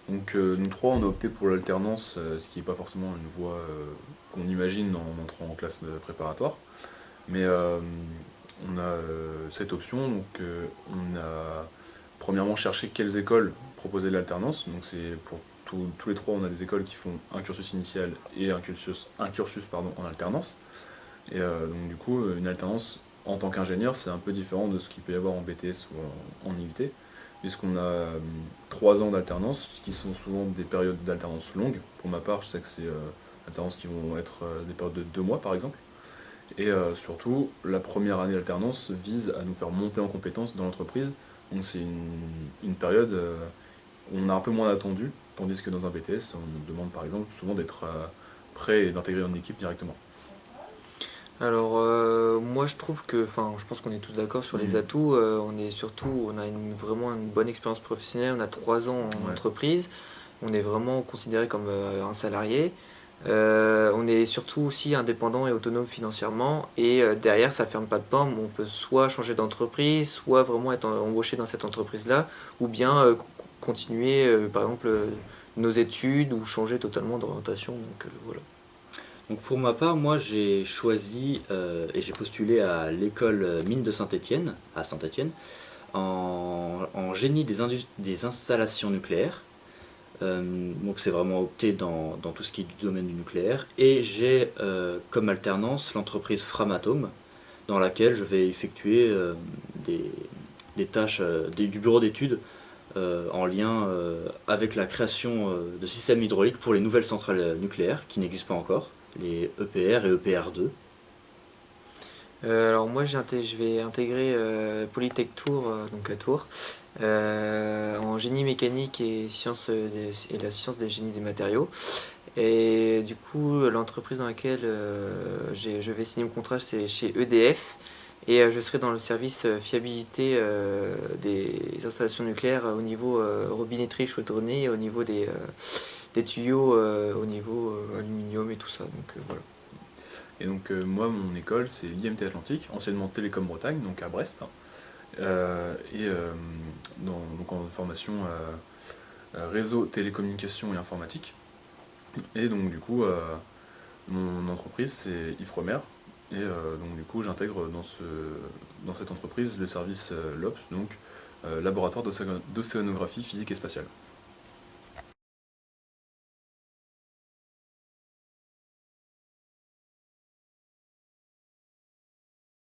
Donc nous trois, on a opté pour l'alternance, ce qui n'est pas forcément une voie qu'on imagine en entrant en classe préparatoire. Mais on a cette option, donc on a premièrement cherché quelles écoles proposaient l'alternance. Donc c'est pour tous les trois, on a des écoles qui font un cursus initial et un cursus pardon, en alternance. Et donc du coup, une alternance en tant qu'ingénieur, c'est un peu différent de ce qu'il peut y avoir en BTS ou en IUT, puisqu'on a 3 ans d'alternance, qui sont souvent des périodes d'alternance longues. Pour ma part, je sais que c'est des alternances qui vont être des périodes de 2 mois par exemple. Et surtout, la première année d'alternance vise à nous faire monter en compétences dans l'entreprise. Donc c'est une période où on a un peu moins attendu, tandis que dans un BTS, on nous demande par exemple souvent d'être prêt et d'intégrer une équipe directement. Alors moi je trouve que, enfin je pense qu'on est tous d'accord sur les Mhm. atouts. On a vraiment une bonne expérience professionnelle, on a 3 ans en Ouais. entreprise, on est vraiment considéré comme un salarié. On est surtout aussi indépendant et autonome financièrement et derrière ça ferme pas de porte, on peut soit changer d'entreprise, soit vraiment être embauché dans cette entreprise-là, ou bien continuer par exemple nos études ou changer totalement d'orientation. Donc voilà. Donc pour ma part, moi j'ai choisi et j'ai postulé à l'école mine de Saint-Étienne, à Saint-Étienne, en génie des installations nucléaires. Donc c'est vraiment opté dans tout ce qui est du domaine du nucléaire. Et j'ai comme alternance l'entreprise Framatome, dans laquelle je vais effectuer des, des tâches du bureau d'études en lien avec la création de systèmes hydrauliques pour les nouvelles centrales nucléaires qui n'existent pas encore, les EPR et EPR2. Alors moi je vais intégrer Polytech Tours, donc à Tours, en génie mécanique et, et la science des génies des matériaux. Et du coup l'entreprise dans laquelle je vais signer mon contrat c'est chez EDF et je serai dans le service fiabilité des installations nucléaires au niveau robinetterie, chaudronnerie et au niveau des tuyaux au niveau aluminium et tout ça. Donc voilà. Et donc moi, mon école, c'est l'IMT Atlantique, anciennement Télécom Bretagne, donc à Brest. Et donc en formation réseau, télécommunications et informatique. Et donc du coup, mon entreprise, c'est Ifremer. Et donc du coup, j'intègre dans cette entreprise le service LOPS, donc laboratoire d'océanographie physique et spatiale.